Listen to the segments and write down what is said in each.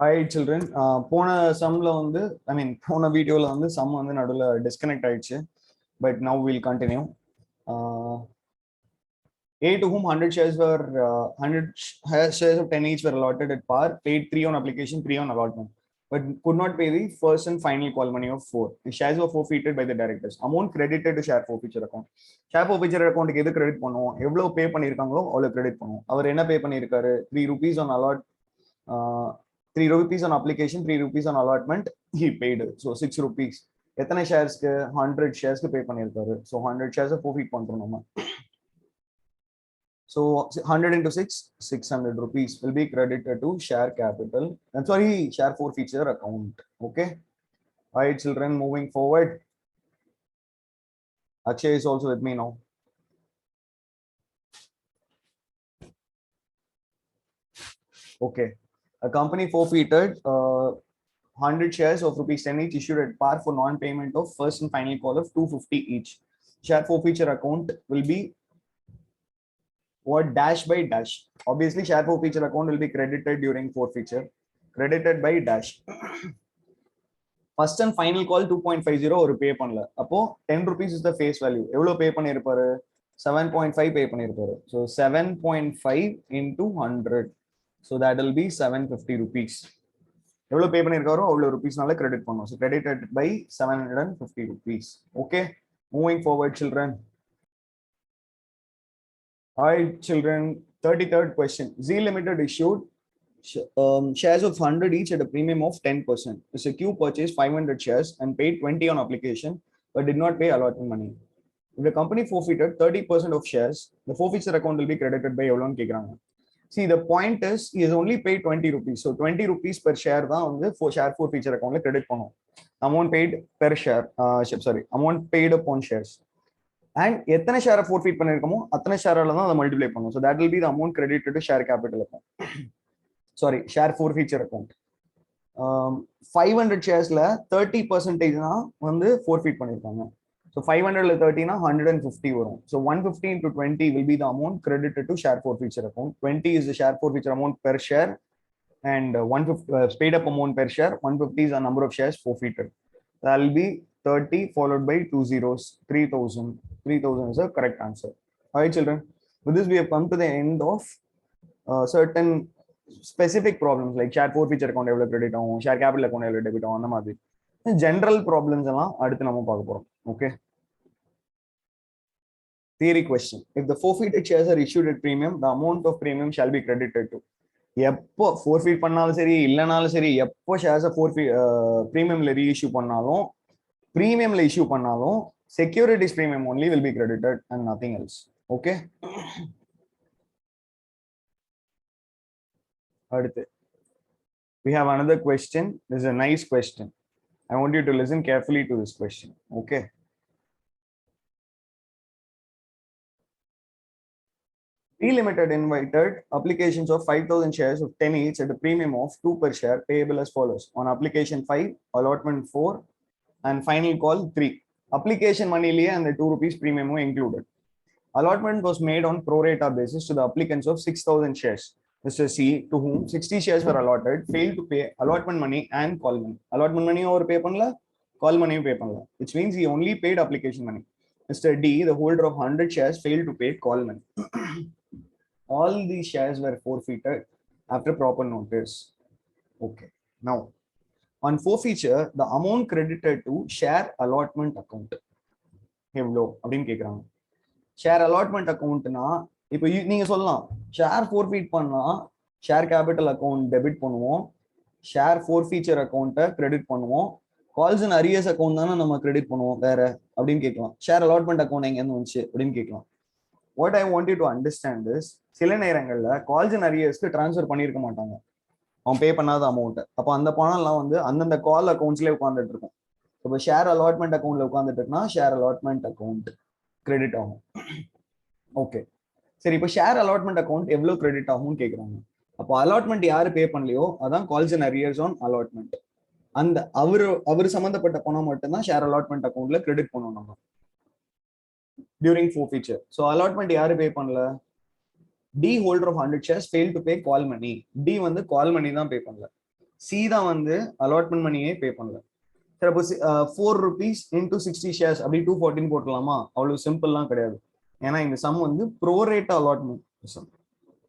Alright children, போன sumல வந்து போன வீடியோல வந்து sum வந்து நடுவுல disconnect ஆயிடுச்சு. But now we'll continue. A to whom 100 shares were 100 shares of 10 each were allotted at par, paid 3 on application, 3 on allotment, but could not pay the first and final call money of 4. The shares were forfeited by the directors. Amount credited to share forfeiture account. Share forfeiture account எது credit பண்ணுவோம், எவ்வளவு pay பண்ணிருக்காங்களோ அவ்வளவு credit பண்ணுவோம். அவர் என்ன pay பண்ணிருக்காரு? 3 rupees on allot, 3 rupees on application, 3 rupees on allotment, he paid. So 6 rupees. எத்தனை ஷேர்ஸ்க்கு? 100 ஷேர்ஸ்க்கு பே பண்ணிருக்காரு. So 100 shares forfeit பண்றோம் நம்ம. So 100 into 6, 600 rupees will be credited to share capital. I'm sorry, share forfeiture account. Okay. All right, children, moving forward. Akshay is also with me now. Okay. A company forfeited 100 shares of rupees 10 each issued at par for non-payment of first and final call of 250 each. Share forfeiture account will be what? Dash by dash. Obviously, share forfeiture account will be credited during forfeiture. Credited by dash. First and final call 2.50 ஒரு pay பண்ணல. அப்போ 10 rupees is the face value. எவ்வளவு pay பண்ணிருப்பாரு? 7.5 pay பண்ணிருப்பாரு. So 7.5 into 100. So that will be 750 rupees. எவ்வளவு pay பண்ணிருக்காரோ அவ்வளவு rupeesனால credit பண்ணும். So credited by 750 rupees. Okay. Moving forward, children. All right, children. 33rd question. Z Limited issued shares of 100 each at a premium of 10%. Mr. Q purchased 500 shares and paid 20 on application, but did not pay allotment money. If the company forfeited 30% of shares, the forfeiture account will be credited by எவ்வளோன்னு கேக்குறாங்க. See, the point is he has only paid 20 rupees. So 20 rupees per share தான் வந்து share forfeiture account ல credit பண்ணும். Amount paid per share, amount paid upon shares. And எத்தனை ஷேரை forfeit பண்ணிருக்கோமோ அத்தனை ஷேரால தான் அதை மல்டிப்ளை பண்ணும். So that will be the amount credited to share capital account. Sorry, share forfeiture account. 500 sharesல 30% தான் வந்து forfeit பண்ணிருக்காங்க. So 500ல 30 னா 150 வரும். So 150 into 20 will be the amount credited to share forfeiture account. 20 is the share forfeiture amount per share, and 150 paid up amount per share. 150 is the number of shares forfeited. That will be 30 followed by 2 zeros. 3000. 3000 is the correct answer. All right, children. With this, we have come to the end of certain specific problems like share forfeiture account எவ்வளவு credit ஆகும், share capital account எவ்வளவு debit ஆகும், அந்த மாதிரி general problems எல்லாம் அடுத்து நம்ம பார்க்க போறோம். Okay. Theory question. If the forfeited shares are issued at premium, the amount of premium shall be credited to. எப்போ forfeit பண்ணாலும் சரி இல்லனாலும் சரி, எப்போ shares premiumல reissue பண்ணாலும், premiumல issue பண்ணாலும், securities premium only will be credited and nothing else. Okay. அடுத்து we have another question. This is a nice question. I want you to listen carefully to this question. Okay. Z Limited invited applications of 5,000 shares of 10 each at a premium of 2 per share payable as follows. On application 5, allotment 4, and final call 3. Application money and the 2 rupees premium were included. Allotment was made on pro rata basis to the applicants of 6,000 shares. Mr. C, to whom 60 shares were allotted, failed to pay allotment money and call money. Allotment money over pay panla, call money pay panla, which means he only paid application money. Mr. D, the holder of 100 shares, failed to pay call money. All these shares were forfeited after proper notice. Okay. Now, on forfeiture, the amount credited to share allotment account. எவ்வளோ அப்படின்னு கேட்குறாங்க. Share allotment அக்கௌண்ட்னா இப்போ நீங்க சொல்லலாம் share forfeit பண்ணா share capital account debit பண்ணுவோம், share ஃபோர்ஃபீச்சர் அக்கௌண்ட்டை credit பண்ணுவோம், கால்ஸ் அண்ட் அரியர்ஸ் அக்கௌண்ட் தானே நம்ம கிரெடிட் பண்ணுவோம் வேற அப்படின்னு கேட்கலாம். ஷேர் அலாட்மெண்ட் அக்கௌண்ட் எங்கேருந்து வந்துச்சு அப்படின்னு கேட்கலாம். What I want you to understand is, சில நேரங்களில் கால்ஸ் அண்ட் அரியர்ஸ்க்கு டிரான்ஸ்ஃபர் பண்ணியிருக்க மாட்டாங்க அவன் பே பண்ணாத அமௌண்ட். அப்போ அந்த பணம்லாம் வந்து அந்தந்த கால் அக்கௌண்ட்ஸ்லேயே உட்காந்துட்டு இருக்கும். இப்போ ஷேர் அலாட்மெண்ட் அக்கௌண்ட்ல உட்காந்துட்டு இருக்குன்னா ஷேர் அலாட்மெண்ட் அக்கௌண்ட் கிரெடிட் ஆகும். ஓகே சரி, இப்போ ஷேர் அலாட்மெண்ட் அக்கௌண்ட் எவ்வளவு கிரெடிட் ஆகும்னு கேட்குறாங்க. அப்போ அலாட்மெண்ட் யாரு பே பண்ணலையோ அதான் calls and arrears on allotment. அந்த அவரு சம்பந்தப்பட்ட பணம் மட்டும்தான் ஷேர் அலாட்மெண்ட் அக்கௌண்ட்ல கிரெடிட் பண்ணுவோம் நம்ம டியூரிங் ஃபோர்ஃபீச்சர். ஸோ அலாட்மெண்ட் யாரு பே பண்ணல? D holder of 100 shares failed to pay call money. D வந்து கால் மணி தான் பே பண்ணல. சி தான் வந்து அலாட்மெண்ட் மணியே பே பண்ணல. சரி, அப்போ 4 rupees into 60 shares அப்படி 214 போட்டலாமா? அவ்வளவு சிம்பிள்லாம் கிடையாது. ஏன்னா இந்த சம் வந்து ப்ரோரேட் அலாட்மெண்ட் சம்.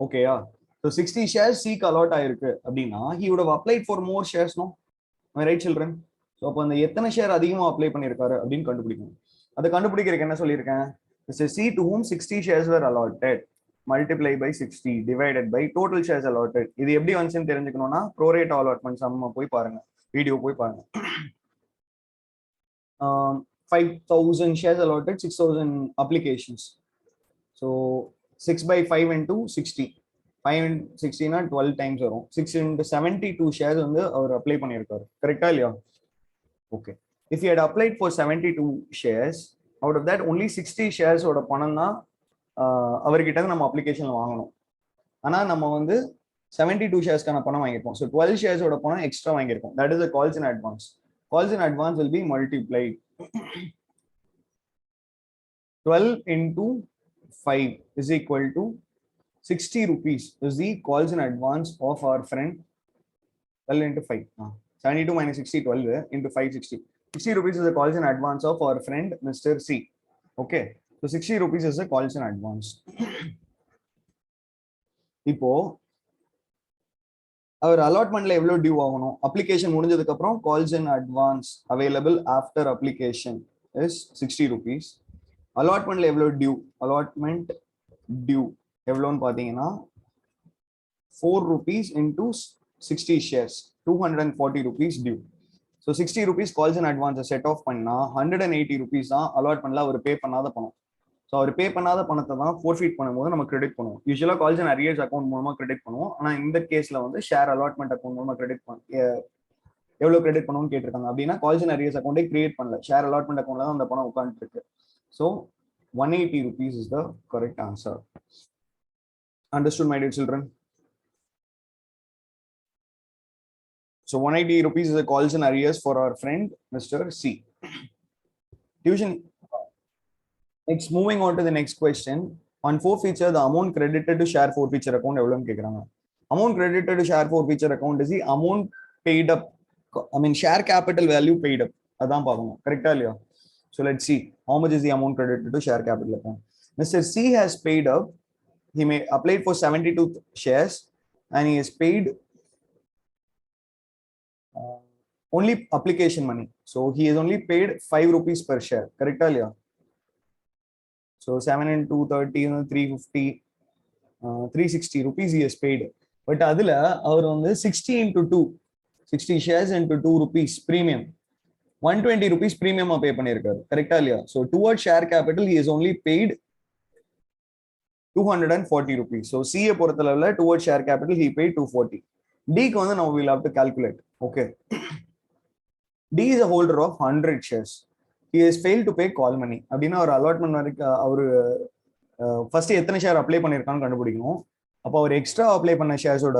ஓகேயா? ஸோ 60 shares சிக்கு அலாட் ஆயிருக்கு அப்படின்னா he would have applied for more shares, no? Right children? So அப்போ அந்த எத்தனை ஷேர் அதிகமாக அப்ளை பண்ணியிருக்காரு அப்படின்னு கண்டுபிடிக்கணும். அதை கண்டுபிடிக்கிறதுக்கு என்ன சொல்லியிருக்கேன்? C to whom 60 shares were allotted multiply by 60 divided by total shares allotted. இது எப்படி வந்துச்சுன்னு தெரிஞ்சுக்கணும்னா ப்ரோரேட் அலாட்மெண்ட் சம் போய் பாருங்க, வீடியோ போய் பாருங்க. 5,000 shares allotted, 6,000 applications. So 6 by 5 into 60. 5 into 60 na 12 times வரும். 6 into 72 shares வந்து அவர் அப்ளை பண்ணியிருக்காரு. கரெக்டா இல்லையா? Okay. If he had applied for 72 shares, out of that only 60 shares ஓட பணம் தான் அவர்கிட்ட நம்ம அப்ளிகேஷன்ல வாங்கணும். ஆனா நம்ம வந்து 72 sharesக்கான பணம் வாங்கியிருக்கோம். So 12 shares ஓட பணம் எக்ஸ்ட்ரா வாங்கியிருக்கோம். That is a calls in advance. Calls in advance will be multiplied. 12 into 5 is equal to 60 rupees is the calls in advance of our friend. 12 into 5. 72 minus 60, 12 into 5, 60. 60 rupees is the calls in advance of our friend Mr. C. Okay. So 60 rupees is the calls in advance. இப்போ அவர் அலாட்மெண்ட்ல எவ்வளவு due ஆகணும்? Application முடிஞ்சதுக்கு அப்புறம் calls in advance available after application is 60 rupees. அலாட்மெண்ட்ல எவ்வளவு due? Allotment due எவ்வளோன்னு பாத்தீங்கன்னா 4 rupees into 60 shares, 240 rupees due. So 60 rupees calls in advance set off பண்ணா 180 rupees தான் அலாட்மெண்ட்ல அவர் பே பண்ணாத பணம். ஸோ அவர் பே பண்ணாத பணத்தை தான் ஃபோர்ஃபீட் பண்ணும்போது நம்ம கிரெடிட் பண்ணுவோம். யூஸ்வலாக கால்ஸ் அண்ட் அரியர்ஸ் அக்கௌண்ட் மூலமா கிரெடிட் பண்ணுவோம். ஆனால் இந்த கேஸ்ல வந்து ஷேர் அலாட்மெண்ட் அக்கௌண்ட் மூலமா கிரெடிட் எவ்வளோ கிரெடிட் பண்ணுவோம்னு கேட்டிருக்காங்க. அப்படின்னா கால்ஸ் அண்ட் அரியர்ஸ் அக்கௌண்ட்டே கிரியேட் பண்ணல, ஷேர் அலாட்மெண்ட் அக்கௌண்ட்ல தான் அந்த பணம் உட்காந்துட்டு இருக்கு. So 180 rupees is the correct answer. Understood, my dear children? So 180 rupees is a calls and arrears for our friend Mr. C. Tuition. Next, moving on to the next question. On forfeiture, the amount credited to share forfeiture account எவ்வளவுன்னு கேக்குறாங்க. Amount credited to share forfeiture account is the amount paid up. I mean share capital value paid up. அதான் பார்க்கணும். கரெக்டா இல்லையா? So let's see how much is the amount credited to share capital account. Mr. C has paid up. He may applied for 72 shares and he has paid only application money. So he has only paid 5 rupees per share. Correct, Alia? So 7 into 30, 350, 360 rupees he has paid. But adula அவர் வந்து 60 into 2, 60 shares into 2 rupees premium, 120 rupees premium pay பண்ணிருக்காரு. கரெக்டா இல்லையா? So towards share capital he has only paid 240 rupees. So C பொறுத்தளவுல towards share capital he paid 240. D க்கு வந்து now we will have to calculate. Okay. D is a holder of 100 shares. He has failed to pay call money. அப்படின்னா ஒரு allotment வரைக்கும் அவரு first எத்தனை share apply பண்ணிருக்கான்னு கண்டுபிடிக்கணும். அப்போ அவர் எக்ஸ்ட்ரா அப்ளை பண்ண ஷேர்ஸோட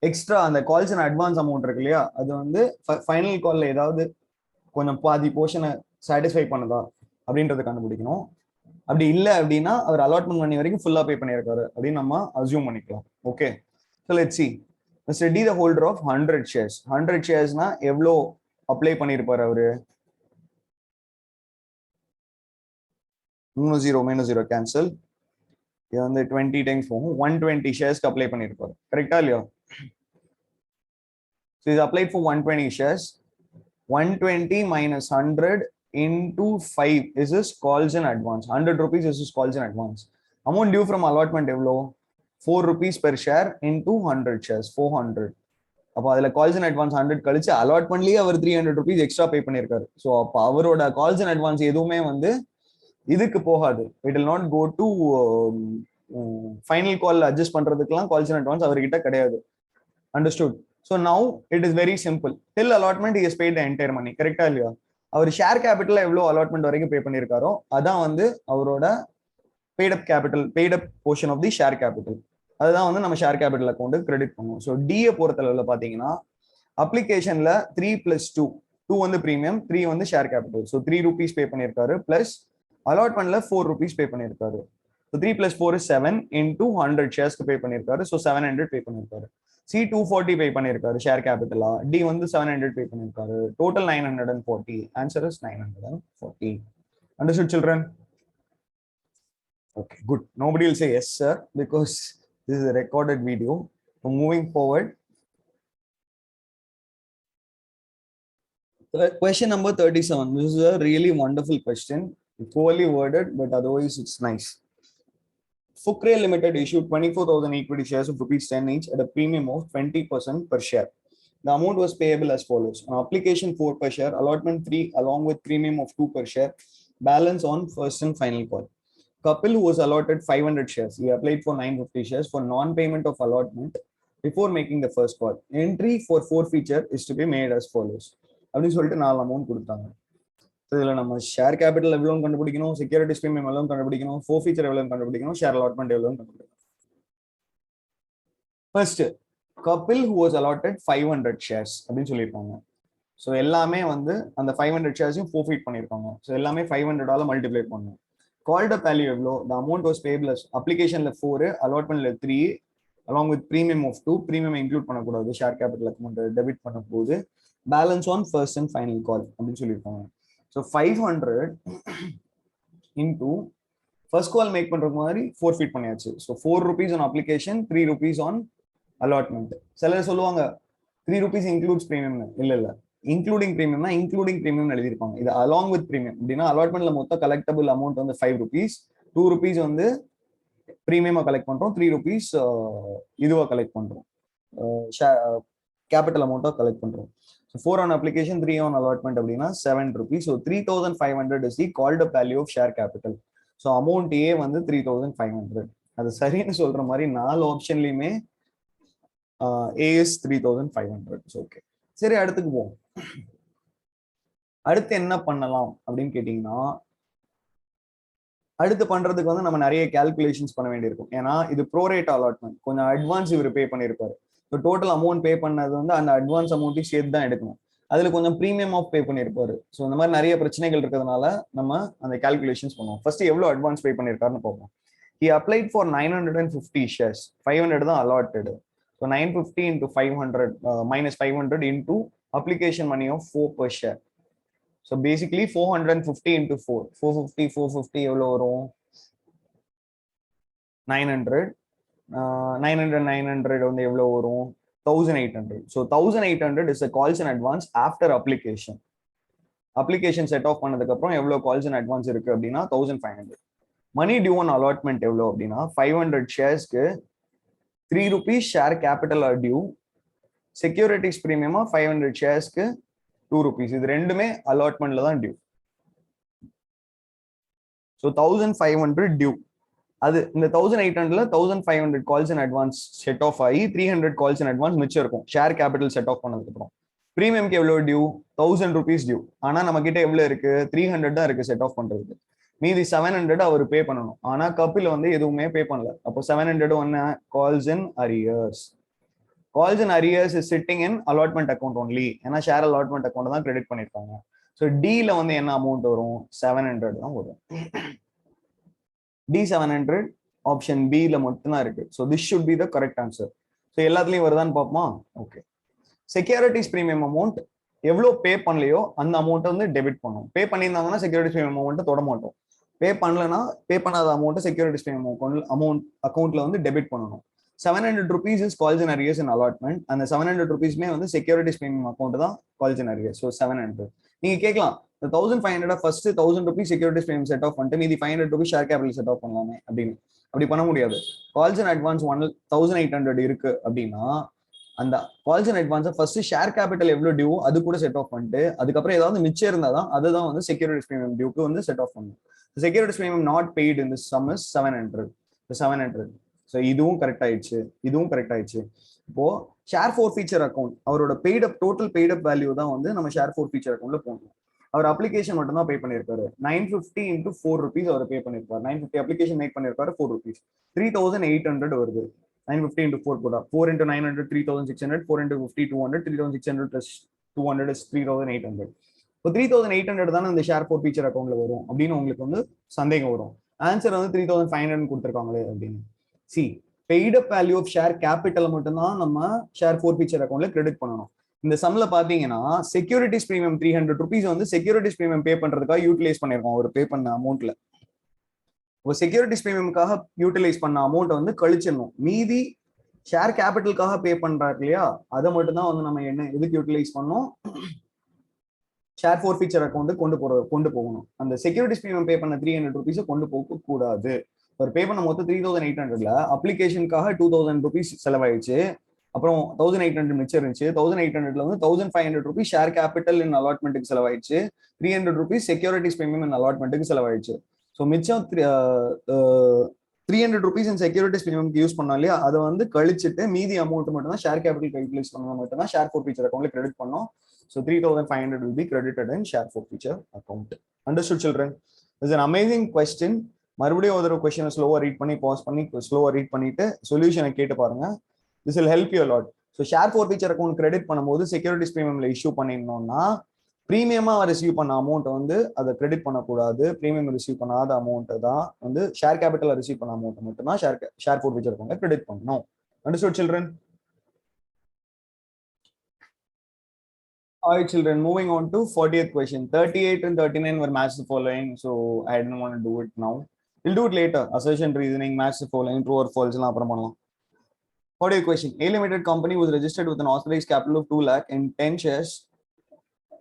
எக்ஸ்ட்ரா அந்த கால்ஸ் அண்ட் அட்வான்ஸ் அமௌண்ட் இருக்கு இல்லையா, அது வந்து ஃபைனல் கால்ல ஏதாவது கொஞ்சம் பாதி போர்ஷனை சாட்டிஸ்ஃபை பண்ணுதா அப்படின்றத கண்டுபிடிக்கணும். அப்படி இல்லை அப்படின்னா அவர் அலாட்மெண்ட் பண்ணி வரைக்கும் ஃபுல்லா பே பண்ணியிருக்காரு அப்படின்னு நம்ம அசியூம் பண்ணிக்கலாம். Okay, so let's see. Mr. D the holder of 100 shares. 100 sharesனா எவ்வளோ அப்ளை பண்ணியிருப்பாரு அவரு? 0 கேன்சல். இது வந்து 20 டைம்ஸ் போகும். 120 ஷேர்ஸ்க்கு அப்ளை பண்ணியிருப்பாரு. கரெக்டா இல்லையா? So is applied for 120 shares. 120 minus 100 into 5 is his calls in advance. 100 rupees is his calls in advance. Amount due from allotment எவ்வளோ? 4 rupees per share into 100 shares, 400. அப்போ அதுல கால்ஸ் இன் அட்வான்ஸ் 100 கழிச்சு அலாட்மெண்ட்லயே அவர் 300 rupees extra pay பண்ணியிருக்காரு. So அப்போ அவரோட calls in advance எதுவுமே வந்து இதுக்கு போகாது. It will not go to final call adjust பண்றதுக்குலாம் கால்ஸ் இன் அட்வான்ஸ் அவர்கிட்ட கிடையாது. Understood? So now it is very simple. Till allotment he has paid the entire money. கரெக்டா இல்லையா? அவர் ஷேர் கேபிட்டல் எவ்வளோ அலாட்மெண்ட் வரைக்கும் பே பண்ணியிருக்காரோ அதான் வந்து அவரோட paid up capital, paid up portion of the share capital. அதுதான் வந்து நம்ம ஷேர் கேபிட்டல் அக்கௌண்ட் கிரெடிட் பண்ணுவோம். ஸோ டிஏ பொறுத்தளவில் பார்த்தீங்கன்னா அப்ளிகேஷன்ல 3 + 2, 2 வந்து ப்ரீமியம், 3 வந்து ஷேர் கேபிட்டல். ஸோ 3 rupees பே பண்ணியிருக்காரு பிளஸ் அலாட்மெண்ட்ல 4 rupees பே பண்ணியிருக்காரு. So 3 plus 4 is 7 into 100 shares pay பண்ணிருக்காரு. So 700 pay பண்ணிருக்காரு. C 240 pay பண்ணிருக்காரு share capital. D வந்து 700 pay பண்ணிருக்காரு. Total 940. Answer is 940. Understood, children? Okay, good. Nobody will say yes, sir, because this is a recorded video. So moving forward, question number 37. This is a really wonderful question. Poorly worded, but otherwise it's nice. Forfeiture Limited issued 24,000 equity shares of rupees 10 each at a premium of 20% per share. The amount was payable as follows. On application 4 per share, allotment 3 along with premium of 2 per share, balance on first and final call. Couple who was allotted 500 shares. He applied for 950 shares for non-payment of allotment before making the first call. Entry for forfeiture is to be made as follows. அப்படின்னு சொல்லிட்டு 4 amount கொடுத்தாங்க. இதுல நம்ம share capital எவ்வளவு கண்டுபிடிக்கணும், securities premium எவ்வளவு கண்டுபிடிக்கணும், ஃபோர்ஃபீச்சர் எவ்வளவு கண்டுபிடிக்கணும், ஷேர் அலாட்மெண்ட் எவ்வளவு கண்டுபிடிக்கணும். First Kapil who was allotted 500 shares அப்படின்னு சொல்லியிருக்காங்க. ஸோ எல்லாமே வந்து அந்த 500 ஷேர்ஸையும் ஃபோர்ஃபீட் பண்ணியிருக்காங்க. ஸோ எல்லாமே 500 மல்டிப்ளை பண்ணணும். கால்ட் அப் வேல்யூ எவ்வளோ? த அமௌண்ட் வாஸ் பேபிள் அப்ளிகேஷன்ல 4, அலாட்மெண்ட்ல 3 along with premium of 2. premium include பண்ணக்கூடாது, ஷேர் கேபிட்டல் அமௌண்ட் டெபிட் பண்ண போது. Balance on first and final call அப்படின்னு சொல்லியிருக்காங்க. So 500 into first call make பண்ற மாதிரி ஃபோர்ஃபீட் பண்ணியாச்சு. So 4 rupees on application, 3 rupees on allotment. சிலர் சொல்லுவாங்க 3 rupees இன்க்ளூட்ஸ் ப்ரீமியம்னு. இல்ல இன்க்ளூடிங் ப்ரீமியம்னா இன்க்ளூடிங் ப்ரீமியம் எழுதியிருப்பாங்க. இது அலாங் வித் ப்ரீமியம் அப்படின்னா அலாட்மெண்ட்ல மொத்த கலெக்டபிள் அமௌண்ட் வந்து 5 rupees, 2 rupees வந்து ப்ரீமியமா கலெக்ட் பண்றோம், 3 rupees இதுவா கலெக்ட் பண்றோம், கேபிட்டல் அமௌண்ட்டா கலெக்ட் பண்றோம். So 4 on application, 3 on allotment அப்படின்னா 7 rupees. So 3,500 is the called up value of share capital. So amount A வந்து 3,500. அது சரின்னு சொல்ற மாதிரி 4 ஆப்ஷன்லயுமே A is 3,500. ஓகே, சரி அடுத்துக்கு போவோம். அடுத்து என்ன பண்ணலாம் அப்படின்னு கேட்டீங்கன்னா, அடுத்து பண்றதுக்கு வந்து நம்ம நிறைய கால்குலேஷன்ஸ் பண்ண வேண்டியிருக்கும். ஏன்னா இது ப்ரோரேட் அலாட்மெண்ட், கொஞ்சம் அட்வான்ஸ் இவர் பே பண்ணியிருப்பாரு. ஸோ டோட்டல் அமௌண்ட் பே பண்ணது வந்து அந்த அட்வான்ஸ் அமௌண்ட்டையும் சேர்த்து தான் எடுக்கணும். அதுல கொஞ்சம் ப்ரீமியம் ஆஃப் பே பண்ணியிருப்பாரு. ஸோ இந்த மாதிரி நிறைய பிரச்சனைகள் இருக்கிறதுனால நம்ம அந்த கால்குலேஷன்ஸ் பண்ணுவோம். ஃபர்ஸ்ட் எவ்வளோ அட்வான்ஸ் பே பண்ணியிருக்காருன்னு பார்ப்போம். He applied for 950 shares. 500 தான் allotted. So 950 into 500 minus 500 into application money of 4 per share. So basically 450 into 4. 450 எவ்வளோ வரும்? 900. 900 வந்து எவ்வளோ வரும்? 1800. So 1800 is a calls in advance after application. Application set off பண்ணதுக்கு அப்புறம் எவ்வளோ calls in advance இருக்கு அப்படின்னா 1500. Money due on allotment எவ்வளோ அப்படின்னா 500 ஷேர்ஸ்க்கு 3 rupees share capital are due. Securities பிரீமியமா 500 ஷேர்ஸ்க்கு 2 rupees. இது ரெண்டுமே அலாட்மெண்ட்ல தான் டியூ. So 1500 due. அது இந்த 1800ல 1500 calls in advance set off ஆகி 300 கால்ஸ் இன் அட்வான்ஸ் மிச்சம் இருக்கும் ஷேர் கேபிட்டல் செட் ஆஃப் பண்ணதுக்கு அப்புறம். ப்ரீமியம்க்கு எவ்வளோ டியூ? 1000 rupees due. ஆனா நம்ம கிட்ட எவ்வளவு இருக்கு? 300 தான் இருக்கு செட் ஆஃப் பண்றதுக்கு. மீதி 700 அவர் பே பண்ணணும். ஆனா கபில் வந்து எதுவுமே பே பண்ணல. அப்போ 700 ஒன்னு calls in arrears. Calls in arrears is sitting in allotment account only. ஏன்னா ஷேர் அலாட்மெண்ட் அக்கௌண்ட் தான் கிரெடிட் பண்ணிருக்காங்க. ஸோ டில வந்து என்ன அமௌண்ட் வரும்? 700 தான் வரும். D 700 ஆப்ஷன் B ல மட்டும் தான் இருக்கு. So this should be the correct answer. So எல்லாத்துலயும் வருதான்னு பார்ப்போமா? ஓகே. செக்யூரிட்டிஸ் பிரீமியம் அமௌண்ட் எவ்வளோ பே பண்ணலையோ அந்த அமௌண்ட்டை வந்து டெபிட் பண்ணும். பே பண்ணியிருந்தாங்கன்னா செக்யூரிட்டிஸ் பிரீமியம் அமௌண்ட்டை தொட மாட்டோம். பே பண்ணலன்னா பே பண்ணாத அமௌண்ட்டை செக்யூரிட்டிஸ் பிரீமியம் அக்கௌண்ட்ல வந்து டெபிட் பண்ணணும். 700 rupees is calls in arrears in allotment. அந்த 700 rupeesமே வந்து செக்யூரிட்டிஸ் பிரீமியம் அக்கௌண்ட் தான் calls in arrears. So 700. நீங்க கேட்கலாம், 1500 first 1000 rupees securities premium set off பண்ணிட்டு மீதி 500 rupees share capital set off பண்ணலாமே அப்படின்னு. அப்படி பண்ண முடியாது. கால்ஸ் இன் அட்வான்ஸ் 1800 இருக்கு அப்படின்னா அந்த calls in advance first share capital எவ்வளவு டியூ அது கூட செட் ஆஃப் பண்ணிட்டு அதுக்கப்புறம் ஏதாவது மிச்சம் இருந்தாதான் அதுதான் வந்து செக்யூரிட்டிஸ் பிரீமியம் டியூக்கு வந்து செட் ஆஃப் பண்ணணும். Securities premium not paid in this some is 700. So இதுவும் கரெக்ட் ஆயிடுச்சு, இதுவும் கரெக்ட் ஆயிடுச்சு. இப்போ ஷேர் ஃபோர்ஃபீச்சர் அக்கௌண்ட் அவரோட பெய்ட் அப் டோட்டல் பெய்ட் அப் வேல்யூ தான் வந்து நம்ம ஷேர் ஃபோர்ஃபீச்சர் அக்கௌண்ட்ல போகணும். அவர் அப்ளிகேஷன் மட்டும் தான் பே பண்ணிருக்காரு. 950 into 4 rupees அவர் பே பண்ணிருப்பாரு. 950 அப்ளிகேஷன் மேக் பண்ணிருக்காரு, 4 rupees. 3800 வருது. 950 into 4 கூட 4 into 900 3600, 4 into 50 200, 3600 plus 200 is 3800. இப்போ 3800 தானே இந்த ஷேர் ஃபோர்ஃபீச்சர் அக்கௌண்ட்ல வரும் அப்படின்னு உங்களுக்கு வந்து சந்தேகம் வரும். ஆன்சர் வந்து 3500 கொடுத்துருக்காங்களே அப்படின்னு. C paid up value of share capital மட்டும்தான் நம்ம ஷேர் ஃபோர்ஃபீச்சர் அக்கௌண்ட்ல கிரெடிட் பண்ணணும். இந்த சம்ல பாத்தீங்கன்னா செக்யூரிட்டிஸ் பிரீமியம் 300 rupees வந்து செக்யூரிட்டிஸ் பிரீமியம் பே பண்றதுக்காக யூட்டிலைஸ் பண்ணிருக்கோம் ஒரு பே பண்ண அமௌண்ட்ல. ஒரு செக்யூரிட்டிஸ் பிரீமியமுக்காக யூட்டிலைஸ் பண்ண அமௌண்ட் வந்து கழிச்சிடணும். மீதி ஷேர் கேபிட்டலுக்காக பே பண்றாரு இல்லையா, அதை மட்டும் தான் வந்து நம்ம என்ன எதுக்கு யூட்டிலைஸ் பண்ணோம், ஷேர் ஃபோர்ஃபீச்சர் அக்கௌண்ட் கொண்டு போகணும். அந்த செக்யூரிட்டிஸ் பிரீமியம் பே பண்ண 300 rupees கொண்டு போக கூடாது. ஒரு பே பண்ண மொத்தம் 3800ல அப்ளிகேஷனுக்காக 2000 rupees செலவாயிடுச்சு. அப்புறம் 1800 மிச்சம் இருந்துச்சு. 1800ல வந்து 1500 rupees ஷேர் கேபிட்டல் இன் அலாட்மெண்ட்டுக்கு செலவாயிடுச்சு. 300 rupees செக்யூரிட்டிஸ் பிரீமியம் இன் அலாட்மெண்ட்டுக்கு செலவாயிடுச்சு. ஸோ மிச்சம் 300 rupees இன் செக்யூரிட்டிஸ் பிரீமியம்க்கு யூஸ் பண்ணோம் இல்லையா, அதை வந்து கழிச்சுட்டு மீதி அமௌண்ட் மட்டும் தான் ஷேர் கேபிட்டல் யூட்டிலைஸ் பண்ண மட்டும் தான் ஷேர் ஃபோர்ஃபீச்சர் அக்கௌண்ட்ல கிரெடிட் பண்ணோம். So 3500 will be credited in share forfeiture account. Understood, children? This is an amazing question. மறுபடியும் ஒரு question ஸ்லோவா ரீட் பண்ணி பாஸ் பண்ணி ஸ்லோவா ரீட் பண்ணிட்டு சொல்யூஷனை கேட்டு பாருங்க. This will help you a lot. So share forfeiture account credit பண்ணும்போது செக்யூரிட்டிஸ் பிரீமியம்ல இஷ்யூ பண்ணிருந்தோம்னா பிரீமியமா ரிசீவ் பண்ண அமௌண்ட் வந்து அதை கிரெடிட் பண்ணக்கூடாது. பிரீமியம் ரிசீவ் பண்ணாத அமௌண்ட் தான் வந்து ஷேர் கேபிட்டல் ரிசீவ் பண்ண அமௌண்ட் மட்டும் தான் ஷேர் ஃபோர்ஃபீச்சர் அக்கௌண்ட்ல கிரெடிட் பண்ணணும். Understood, children? All right, children, moving on to 40th question. 38 and 39 were match the following, so I didn't want to do it now. We'll do it later. Assertion, reasoning, match the following, true or false. 40th question. A limited company was registered with an authorized capital of 2 lakh in 10 shares,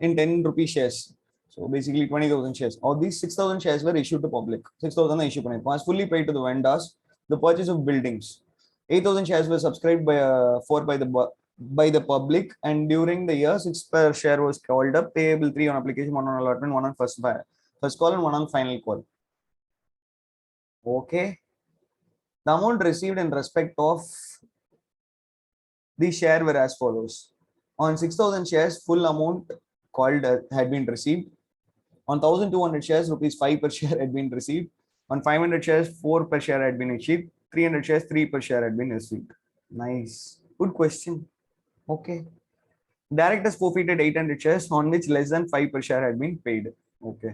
in 10 rupee shares. So basically 20,000 shares. Of these 6,000 shares were issued to public. 6,000 issued was fully paid to the vendors. The purchase of buildings. 8,000 shares were subscribed by the public, and during the year 6 per share was called up, payable 3 on application, 1 on allotment, 1 on first call and 1 on final call. Okay, the amount received in respect of the share were as follows. On 6,000 shares, full amount called had been received. On 1,200 shares, rupees 5 per share had been received. On 500 shares, 4 per share had been achieved. 300 shares, 3 per share had been received. Nice, good question. Okay, directors forfeited 800 shares on which less than 5 per share had been paid. Okay,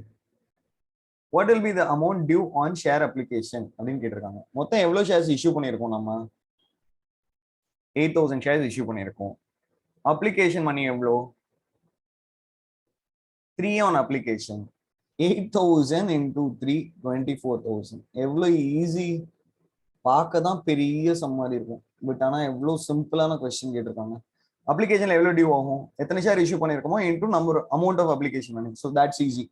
what will be the amount due on share application? அப்படின்னு கேட்டிருக்காங்க. மொத்தம் எவ்வளவு shares issue பண்ணியிருக்கோம்? நம்ம 8,000 shares issue பண்ணியிருக்கோம். Application money எவ்வளோ? 3 on application. 8,000 into 3, 24,000. எவ்வளோ easy, பார்க்க தான் பெரிய சம் மாதிரி இருக்கும், பட் ஆனால் எவ்வளோ சிம்பிளான கொஸ்டின் கேட்டிருக்காங்க. அப்ளிகேஷன்ல எவ்வளவு டியூ ஆகும், எத்தனை ஷேர் இஷ்யூ பண்ணிருக்கோமோ into number amount of application money. So that's easy.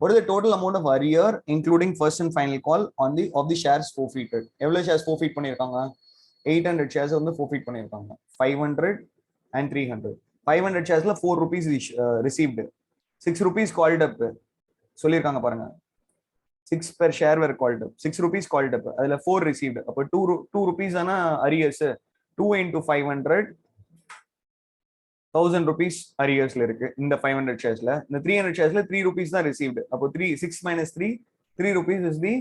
What is the total amount of arrear including first and final call on the of the shares forfeited? எவ்வளவு shares forfeit பண்ணிருக்காங்க? 800 shares வந்து forfeit பண்ணிருக்காங்க. 500 and 300. 500 ஷேர்ஸ்ல 4 rupees received. 6 rupees called up சொல்லிருக்காங்க பாருங்க. 6 per share were called up. 6 rupees called up. அதுல 4 received. அப்ப 2 rupees ஆனா arrears. 2 into 500, 1000 rupees arrearsல இருக்கு இந்த 500 sharesல. இந்த 300 sharesல 3 rupees தான் received. அப்போ 6 minus 3 rupees is the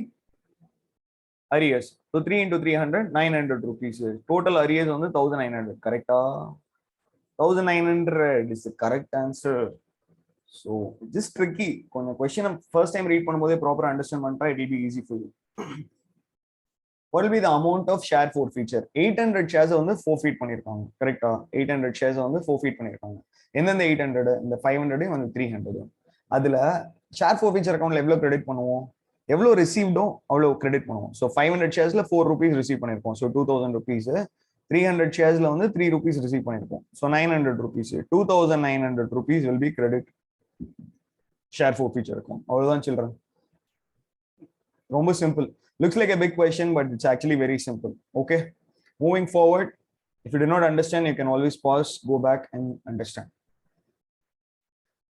arrears. So 3 into 300, 900 rupees. Total arrears வந்து 1900. கரெக்டா? 1900 is the correct answer. So just tricky. கொஞ்சம் question first time read பண்ணும்போதே proper understand பண்ணிட்டா it will be easy for you. What will be the amount of share forfeiture? 800 shares வந்து forfeit பண்ணிருக்காங்க. கரெக்ட்டா? 800 shares வந்து forfeit பண்ணிருக்காங்க. எந்தெந்த 800? இந்த 500 வந்து 300. அதுல share forfeiture accountல எவ்வளவு கிரெடிட் பண்ணுவோம்? எவ்வளவு ரிசீவ்டோ அவ்வளவு கிரெடிட் பண்ணுவோம். So 500 sharesல 4 rupees ரிசீவ் பண்ணிருக்கோம். So 2000 rupees. 300 sharesல வந்து 3 rupees ரிசீவ் பண்ணிருக்கோம். So 900 rupees. 2900 rupees will be credit share forfeiture account. அவ்வளவுதான் children. ரொம்ப simple. Looks like a big question, but it's actually very simple. Okay, moving forward, if you do not understand, you can always pause, go back and understand.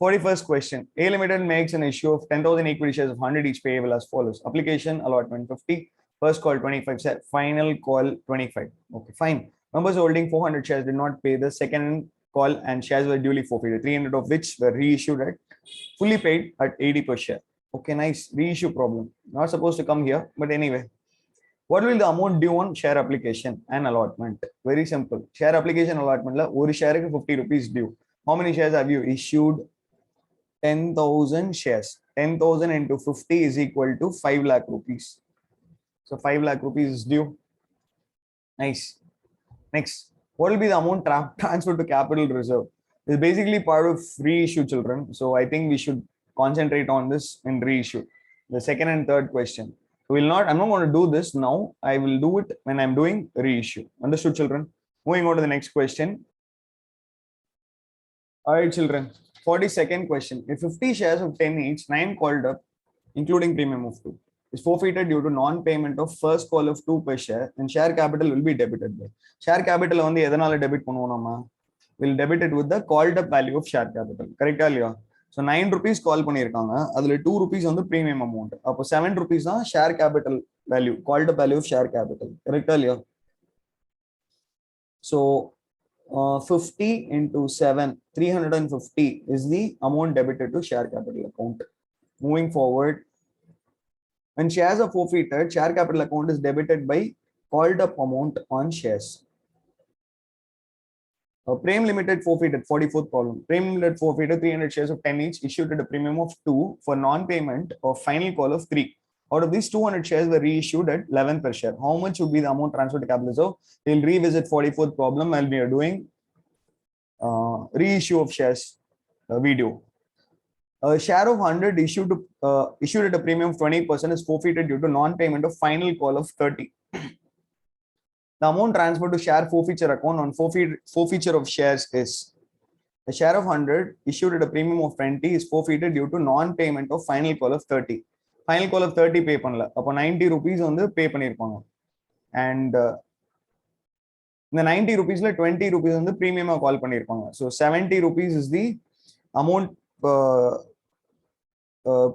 41st question. A Limited makes an issue of 10,000 equity shares of 100 each payable as follows. Application allotment 50, first call 25, final call 25. Okay, fine. Members holding 400 shares did not pay the second call and shares were duly forfeited, 300 of which were reissued at fully paid at 80 per share. Okay, nice. Reissue problem. Not supposed to come here, but anyway. What will the amount due on share application and allotment? Very simple. Share application allotment la one share ku 50 rupees due. How many shares have you issued? 10,000 shares. 10,000 into 50 is equal to 5 lakh rupees. So 5 lakh rupees is due. Nice. Next, what will be the amount transferred to capital reserve? It's basically part of reissue, children. So I think we should concentrate on this in reissue. The second and third question. I'm not going to do this now. I will do it when I'm doing reissue. Understood, children? Moving on to the next question. All right, children. 42nd question. If 50 shares of 10 each, 9 called up, including premium of 2, is forfeited due to non-payment of first call of 2 per share, and share capital will be debited by. Share capital on the எதனால debit பண்ணுவோம், will debit it with the called up value of share capital. Correct இல்லையா? So 9 rupees call பண்ணிருக்காங்க. அதுல 2 rupees வந்து premium amount. அப்போ 7 rupees தான் share capital value, called up value of share capital. Correct இல்லையா? So 50 into 7, 350 is the amount debited to share capital account. Moving forward, when shares are forfeited, share capital account is debited by called up amount on shares. Prem Limited forfeited, 44th problem. Prem Limited forfeited 300 shares of 10 each, issued at a premium of 2 for non-payment of final call of 3. Out of these, 200 shares were reissued at 11 per share. How much would be the amount transferred to capital reserve? We'll revisit 44th problem while we are doing reissue of shares video. A share of 100 issued at a premium of 20% is forfeited due to non-payment of final call of 30. The amount transferred to share forfeiture account on forfeiture of shares is a share of 100 issued at a premium of 20 is forfeited due to non-payment of final call of 30. Final call of 30 pay பண்ணல. அப்போ 90 rupees வந்து pay பண்ணிருப்பாங்க. And இந்த 90 rupeesல 20 rupees வந்து premium call பண்ணிருப்பாங்க. So 70 rupees is the amount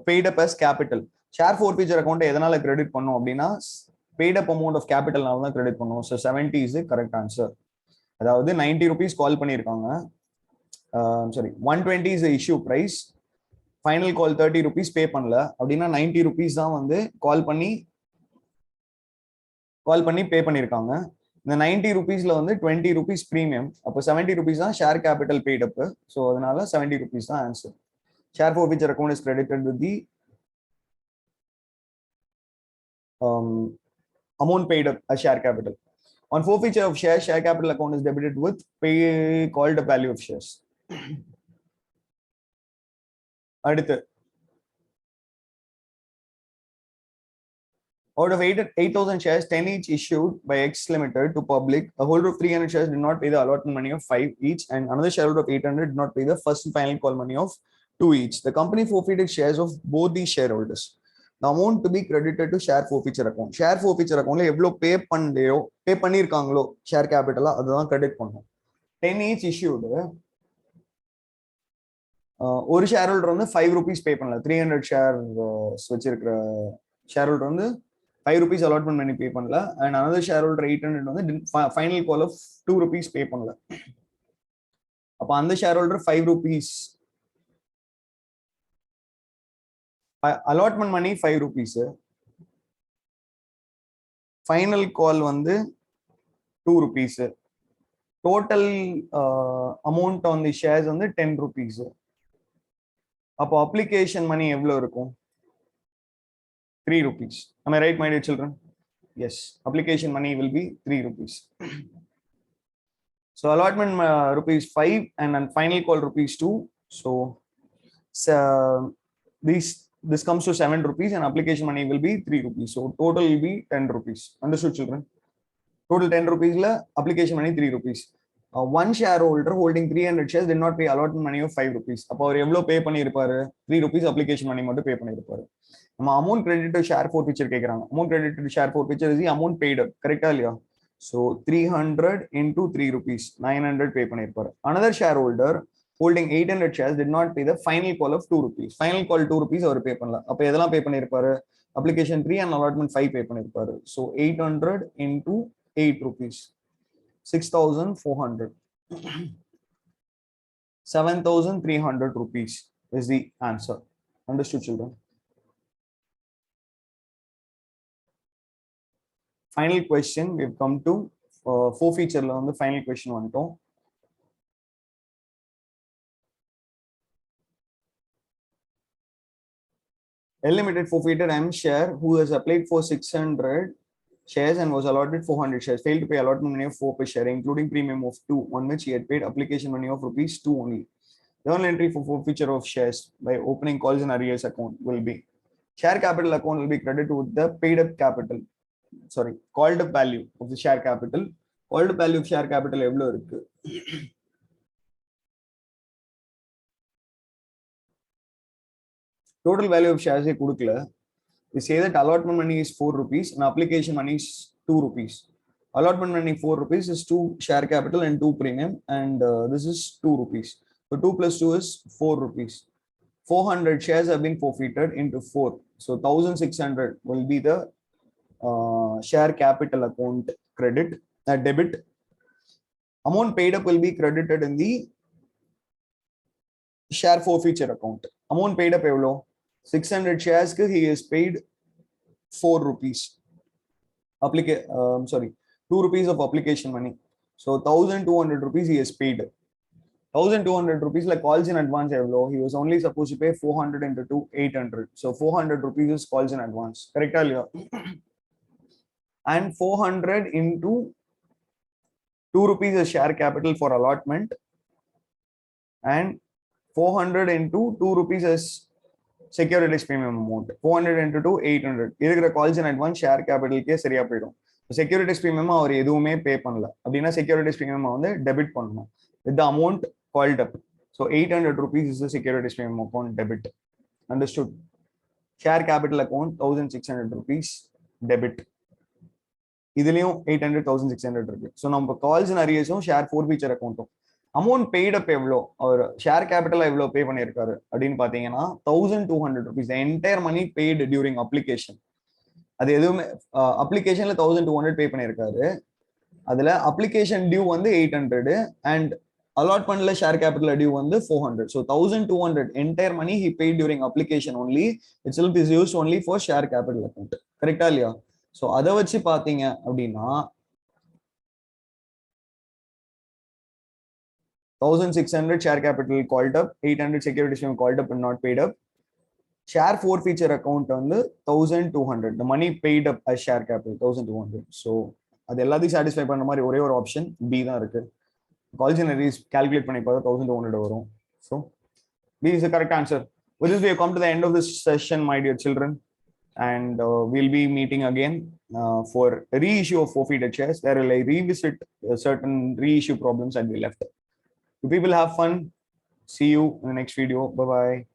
paid up as capital. Share forfeiture account எதனால credit பண்ணோம் அப்படின்னா paid up amount of capital நால தான் credit பண்ணுவோம். So 70 is the correct answer. அதாவது 90 rupees call பண்ணிருக்காங்க. Sorry, 120 is the issue price. Final call 30 rupees pay பண்ணல அப்படின்னா 90 rupees தான் வந்து கால் பண்ணி pay பண்ணிருக்காங்க. இந்த 90 rupeesல வந்து 20 rupees premium. அப்போ 70 rupees தான் share capital paid up. So அதனால 70 rupees தான் answer. Share forfeiture account is credited with the amount paid up as share capital. On forfeiture of shares, share capital account is debited with pay called up value of shares. அடுத்து, out of 8,000 shares, 10 each issued by X Limited to public, a holder of 300 shares did not pay the allotment money of 5 each, and another shareholder of 800 did not pay the first and final call money of 2 each. The company forfeited shares of both these shareholders. The amount to be credited to share forfeiture account. Share forfeiture account எவ்வளோ pay பண்ணிருக்காங்களோ share capital அதுதான் credit பண்ணும். 10 each issued. ஒரு share holder வந்து 5 rupees பே பண்ணல. 300 share வச்சிருக்கிற share holder வந்து 5 rupees allotment பண்ணி பே பண்ணல. அண்ட் another ஷேர் ஹோல்டர் 800 வந்து ஃபைனல் கால் ஆஃப் 2 rupees பே பண்ணல. அப்ப அந்த share holder 5 rupees allotment money 5 rupees, final கால் வந்து 2 rupees, total amount on the shares வந்து 10 rupees. அப்போ அப்ளிகேஷன் மணி எவ்வளவு இருக்கும்? 3 rupees. Am I right, my dear children? Yes, application money will be 3 rupees. So allotment rupees 5 and then final call rupees 2. So this comes to 7 rupees and application money will be 3 rupees. So total will be 10 rupees. Understood, children? Total 10 rupees la application money 3 rupees. One shareholder holding 300 shares did not pay allotment money of 5 rupees. அப்போ அவர் எவ்வளவு பே பண்ணிருப்பாரு? 3 rupees application money மட்டும் பே பண்ணிருப்பாரு. நம்ம amount credit to share forfeiture கேக்குறாங்க. Amount credit to share forfeiture is the amount paid up. கரெக்ட்டா இல்லையா? So 300 into 3 rupees, 900 pay பண்ணிருப்பாரு. Another shareholder holding 800 shares did not pay the final call of 2 rupees. Final call 2 rupees அவர் பே பண்ணல. அப்ப எதெல்லாம் பே பண்ணிருப்பாரு? Application 3 and allotment 5 pay பண்ணிருப்பாரு. So 800 into 8 rupees. 6,400. 7,300 rupees is the answer. Understood, children? Final question, we've come to forfeiture on the final question one. Limited forfeited M share who has applied for 600 shares and was allotted 400 shares, failed to pay allotment money of 4 per share, including premium of 2, on which he had paid application money of rupees 2 only. Journal entry for forfeiture of shares by opening calls and arrears account will be share capital account will be credited with the paid up capital. Sorry, called up value of the share capital. Called up value of share capital எவ்வளவு இருக்கு? Total value of shares கொடுக்கல. We say that allotment money is 4 rupees and application money is 2 rupees. Allotment money 4 rupees is 2 share capital and 2 premium, and this is 2 rupees. So 2 plus 2 is 4 rupees. 400 shares have been forfeited into 4. So 1600 will be the share capital account credit, debit. Amount paid up will be credited in the share forfeiture account. Amount paid up evlo 600 shares he is paid 4 rupees. 2 rupees of application money. So 1200 rupees he has paid. 1200 rupees like calls in advance evlo. He was only supposed to pay 400 into 2, 800. So 400 rupees is calls in advance. Correct? And 400 into 2 rupees is share capital for allotment, and 400 into 2 rupees is securities premium amount. 400 into 2, 800. இருக்கிற calls in advance share capital K சரியா போய்டும். Securities premium அவர் எதுவுமே பே பண்ணல அப்படினா securities premium வந்து debit பண்ணனும் with the amount called up. So 800 rupees is the securities premium account debit. Understood? Share capital account 1600 rupees debit. இதுலயும் 800 1600 இருக்கு. So நம்ம calls and arrears share forfeiture account amount paid up எவ்வளோ அவர் share capital எவ்வளோ பே பண்ணியிருக்காரு அப்படின்னு பார்த்தீங்கன்னா 1200 rupees. The entire money paid during application. அது எதுவுமே அப்ளிகேஷன்ல 1200 பே பண்ணியிருக்காரு. அதுல அப்ளிகேஷன் டியூ வந்து 800 and allotmentல ஷேர் கேபிட்டல் டியூ வந்து 400. So 1200 entire money he paid during application only. Itself is used only for share capital account. கரெக்டா இல்லையா? ஸோ அதை வச்சு பார்த்தீங்க அப்படின்னா 1600 share capital called up, 800 securities called up and not paid up. Share forfeiture account வந்து 1200. The money paid up as share capital 1200. So அது எல்லாத்தையும் satisfy பண்ண மாதிரி ஒரே ஒரு ஆப்ஷன் பி தான் இருக்கு. Calls and arrears calculate பண்ணி பார்த்தா 1200 வரும். So B is the correct answer. With this we have come to the end of this session, my dear children, and we'll be meeting again for reissue of forfeited shares. There will I revisit certain reissue problems that we left. You people have fun. See you in the next video. Bye bye.